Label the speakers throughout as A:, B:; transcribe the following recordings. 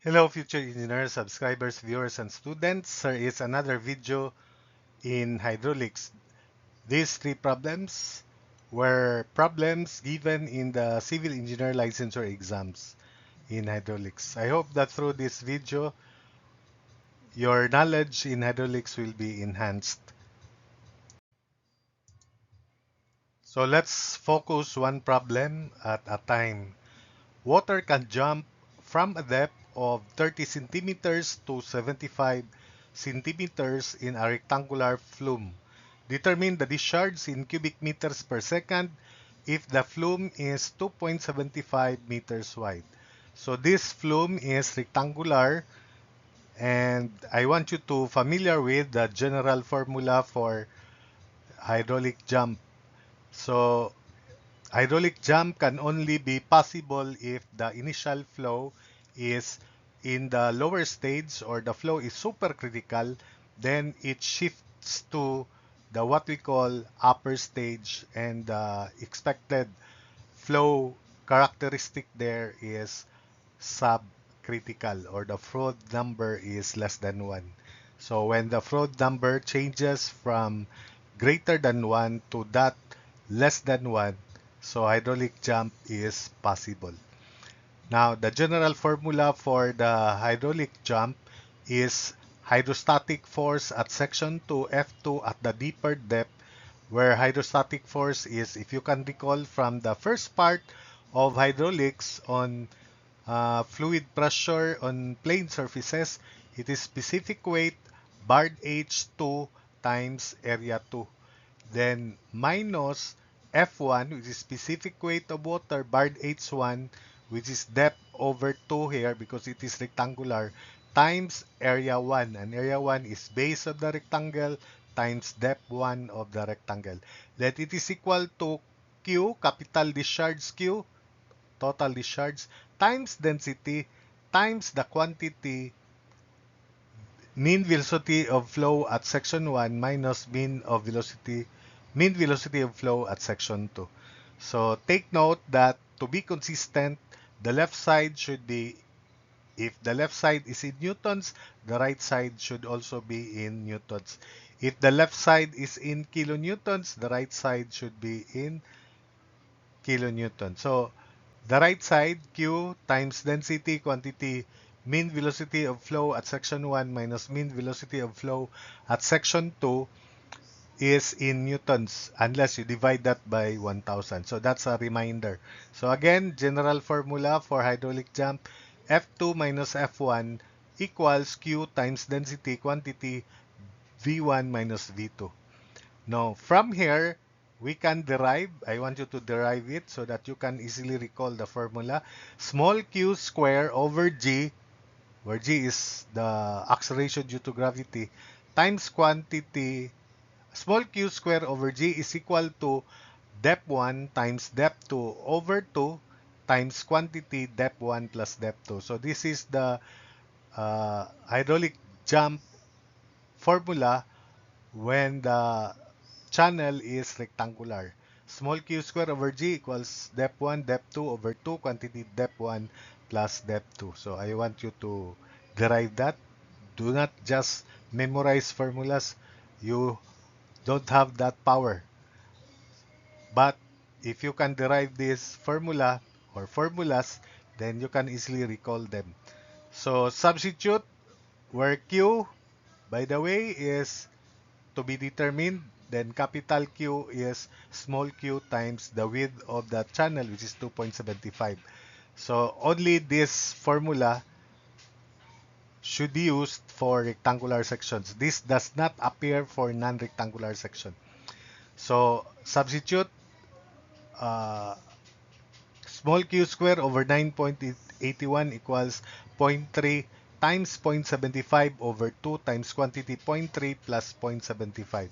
A: Hello future engineers, subscribers, viewers, and students. Here is another video in hydraulics. These three problems were problems given in the civil engineer licensure exams in hydraulics. I hope that through this video, your knowledge in hydraulics will be enhanced. So let's focus one problem at a time. Water can jump from a depth of 30 centimeters to 75 centimeters in a rectangular flume. Determine the discharge in cubic meters per second if the flume is 2.75 meters wide. So this flume is rectangular, and I want you to familiar with the general formula for hydraulic jump. So hydraulic jump can only be possible if the initial flow is in the lower stage or the flow is supercritical, then it shifts to the what we call upper stage, and the expected flow characteristic there is subcritical, or the Froude number is less than 1. So when the Froude number changes from greater than 1 to that less than 1, so hydraulic jump is possible. Now, the general formula for the hydraulic jump is hydrostatic force at section 2 F2 at the deeper depth, where hydrostatic force is, if you can recall from the first part of hydraulics on fluid pressure on plane surfaces, it is specific weight barred H2 times area 2. Then minus F1, which is specific weight of water, barred H1, which is depth over 2 here because it is rectangular, times area 1. And area 1 is base of the rectangle times depth 1 of the rectangle. That it is equal to Q, capital discharge Q, total discharge, times density, times the quantity mean velocity of flow at section 1 minus mean velocity of flow at section 2. So take note that to be consistent, the left side should be, if the left side is in newtons, the right side should also be in newtons. If the left side is in kilonewtons, the right side should be in kilonewtons. So the right side, Q times density, quantity, mean velocity of flow at section 1 minus mean velocity of flow at section 2 is in newtons unless you divide that by 1000. So that's a reminder. So again, general formula for hydraulic jump, F2 minus F1 equals Q times density, quantity, V1 minus V2. Now, from here, we can derive, I want you to derive it so that you can easily recall the formula. Small q square over g, where g is the acceleration due to gravity, times quantity, small q square over g is equal to depth 1 times depth 2 over 2 times quantity depth 1 plus depth 2. So this is the hydraulic jump formula when the channel is rectangular. Small q square over g equals depth 1, depth 2 over 2, quantity depth 1 plus depth 2. So I want you to derive that. Do not just memorize formulas. You don't have that power. But if you can derive this formula or formulas, then you can easily recall them. So substitute where q, by the way, is to be determined, then capital Q is small q times the width of the channel, which is 2.75. So only this formula should be used for rectangular sections. This does not appear for non-rectangular section. So substitute uh, small q square over 9.81 equals zero point 0.3 times 0.75 over 2 times quantity 0.3 plus 0.75.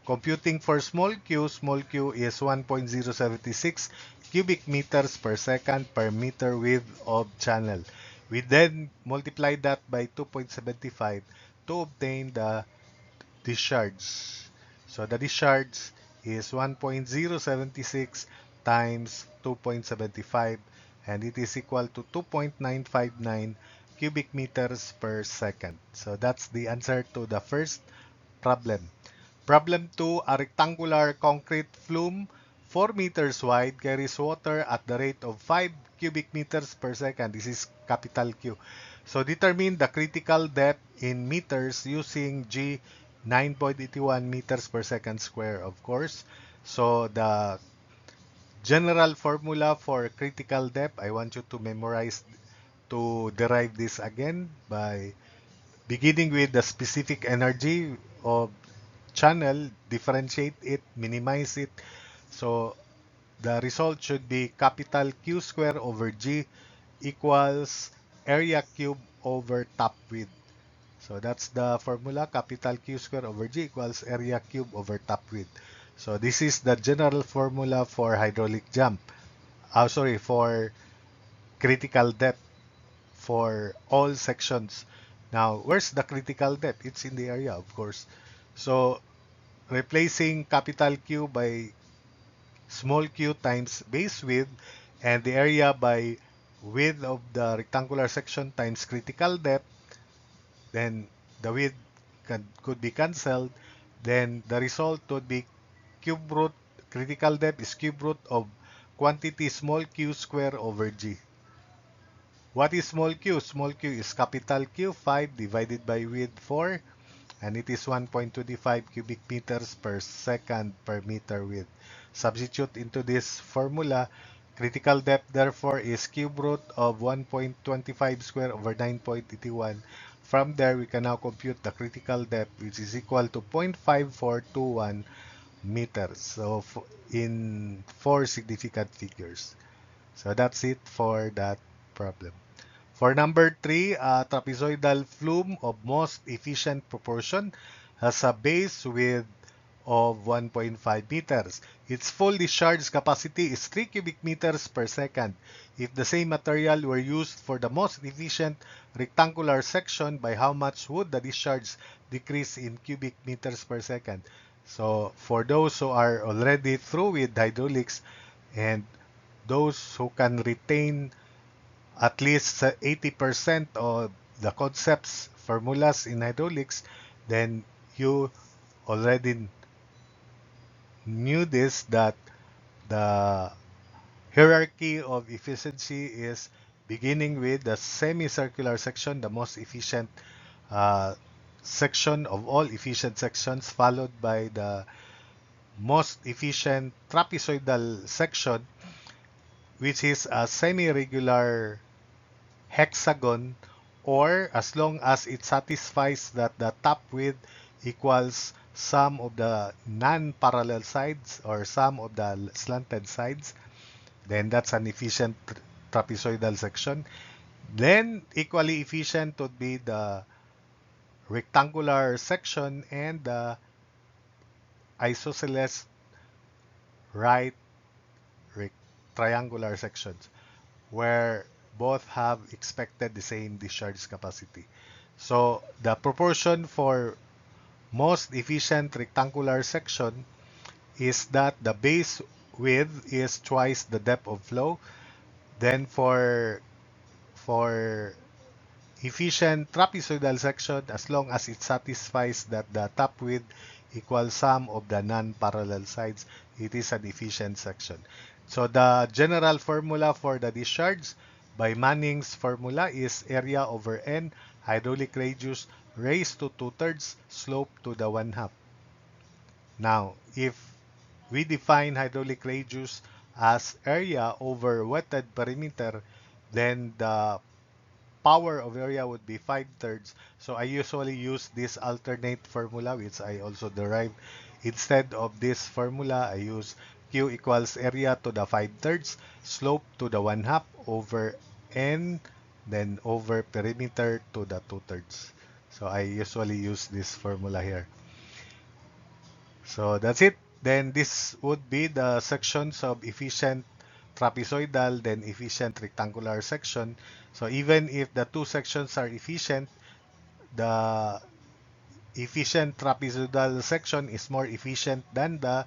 A: Computing for small q is 1.076 cubic meters per second per meter width of channel. We then multiply that by 2.75 to obtain the discharge. So the discharge is 1.076 times 2.75, and it is equal to 2.959 cubic meters per second. So that's the answer to the first problem. Problem 2, a rectangular concrete flume 4 meters wide carries water at the rate of 5 cubic meters per second. This is capital Q. So determine the critical depth in meters using G 9.81 meters per second square, of course. So the general formula for critical depth, I want you to memorize to derive this again by beginning with the specific energy of channel, differentiate it, minimize it. So the result should be capital Q square over G equals area cube over top width. So that's the formula, capital Q square over G equals area cube over top width. So this is the general formula for hydraulic jump. Sorry, for critical depth for all sections. Now, where's the critical depth? It's in the area, of course. So replacing capital Q by small q times base width and the area by width of the rectangular section times critical depth, then the width could be cancelled. Then the result would be cube root, critical depth is cube root of quantity small q square over g. What is small q? Small q is capital Q, 5 divided by width 4, and it is 1.25 cubic meters per second per meter width. Substitute into this formula, critical depth therefore is cube root of 1.25 square over 9.81. From there, we can now compute the critical depth, which is equal to 0.5421 meters. So in 4 significant figures. So that's it for that problem. For number 3, a trapezoidal flume of most efficient proportion has a base width of 1.5 meters. Its full discharge capacity is 3 cubic meters per second. If the same material were used for the most efficient rectangular section, by how much would the discharge decrease in cubic meters per second? So for those who are already through with hydraulics and those who can retain at least 80% of the concepts, formulas in hydraulics, then you already knew this, that the hierarchy of efficiency is beginning with the semicircular section, the most efficient uh, section of all efficient sections, followed by the most efficient trapezoidal section, which is a semi-regular hexagon, or as long as it satisfies that the top width equals sum of the non-parallel sides or sum of the slanted sides, then that's an efficient trapezoidal section. Then equally efficient would be the rectangular section and the isosceles right triangular sections, where both have expected the same discharge capacity. So the proportion for most efficient rectangular section is that the base width is twice the depth of flow. Then for efficient trapezoidal section, as long as it satisfies that the top width equals sum of the non-parallel sides, it is an efficient section. So the general formula for the discharge by Manning's formula is area over N, hydraulic radius raised to 2/3, slope to the 1/2. Now, if we define hydraulic radius as area over wetted perimeter, then the power of area would be 5/3. So I usually use this alternate formula, which I also derive. Instead of this formula, I use Q equals area to the 5/3, slope to the 1/2 over N, then over perimeter to the 2/3. So I usually use this formula here. So that's it. Then this would be the sections of efficient trapezoidal, then efficient rectangular section. So even if the two sections are efficient, the efficient trapezoidal section is more efficient than the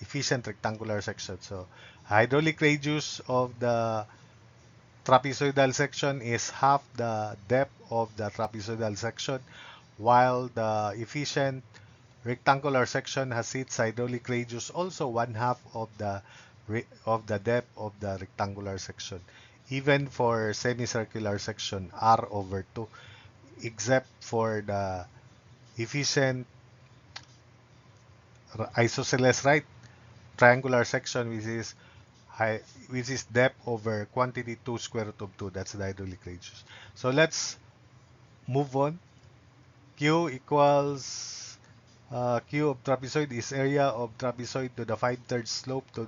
A: efficient rectangular section. So hydraulic radius of the trapezoidal section is half the depth of the trapezoidal section, while the efficient rectangular section has its hydraulic radius also one half of the depth of the rectangular section. Even for semicircular section, r over 2, except for the efficient isosceles right triangular section, which is depth over quantity 2 square root of 2. That's the hydraulic radius. So let's move on. Q equals Q of trapezoid is area of trapezoid to the 5/3 slope to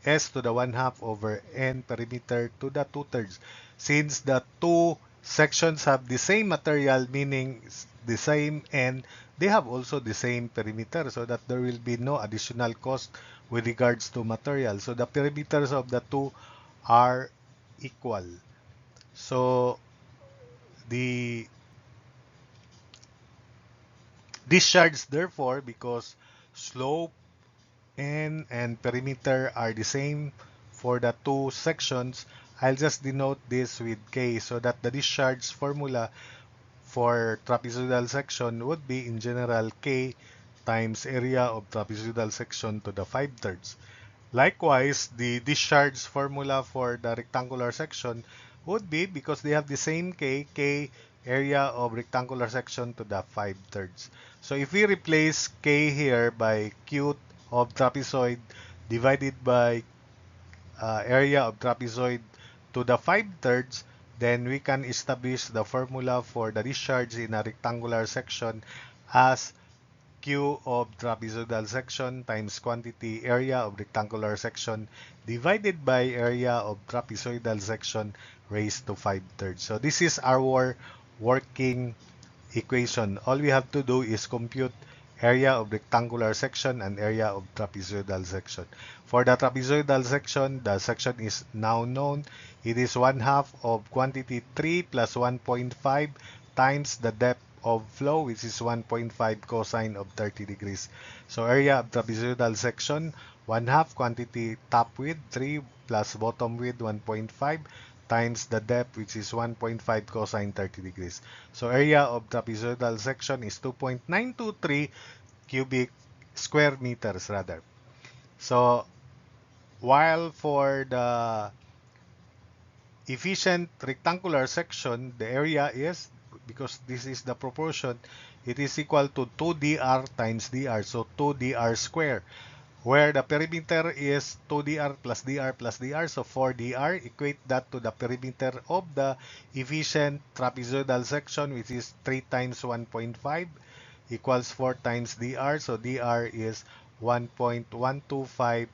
A: S to the 1/2 over N perimeter to the 2/3. Since the two sections have the same material, meaning the same N, they have also the same perimeter, so that there will be no additional cost with regards to material. So the perimeters of the two are equal. So the discharge, therefore, because slope and perimeter are the same for the two sections, I'll just denote this with K so that the discharge formula for trapezoidal section would be in general K times area of trapezoidal section to the 5/3. Likewise, the discharge formula for the rectangular section would be, because they have the same K area of rectangular section to the 5/3. So if we replace K here by Q of trapezoid divided by area of trapezoid to the 5/3, then we can establish the formula for the discharge in a rectangular section as Q of trapezoidal section times quantity area of rectangular section divided by area of trapezoidal section raised to 5/3. So this is our working equation. All we have to do is compute area of rectangular section and area of trapezoidal section. For the trapezoidal section, the section is now known. It is 1/2 of quantity 3 plus 1.5 times the depth of flow, which is 1.5 cosine of 30 degrees. So area of trapezoidal section, 1/2 quantity top width 3 plus bottom width 1.5 times the depth, which is 1.5 cosine 30 degrees. So area of trapezoidal section is 2.923 cubic square meters rather. So while for the efficient rectangular section, the area is, because this is the proportion, it is equal to 2dr times dr, so 2dr square, where the perimeter is 2dr plus dr plus dr, so 4dr. Equate that to the perimeter of the efficient trapezoidal section, which is 3 times 1.5 equals 4 times dr, so dr is 1.125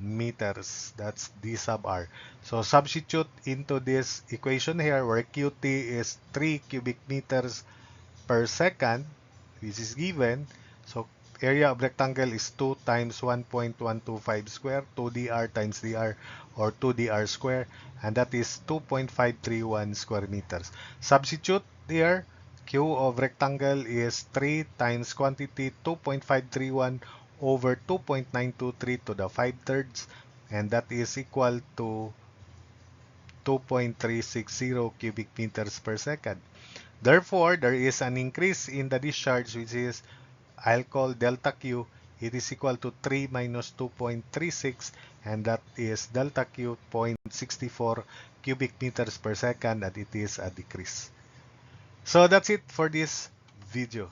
A: meters. That's d sub r. So substitute into this equation here, where qt is 3 cubic meters per second, which is given. So area of rectangle is 2 times 1.125 square, 2dr times dr, or 2dr square, and that is 2.531 square meters. Substitute here, q of rectangle is 3 times quantity 2.531 over 2.923 to the 5/3, and that is equal to 2.360 cubic meters per second. Therefore, there is an increase in the discharge, which is, I'll call delta Q. It is equal to 3 minus 2.36, and that is delta Q 0.64 cubic meters per second, and it is a decrease. So that's it for this video.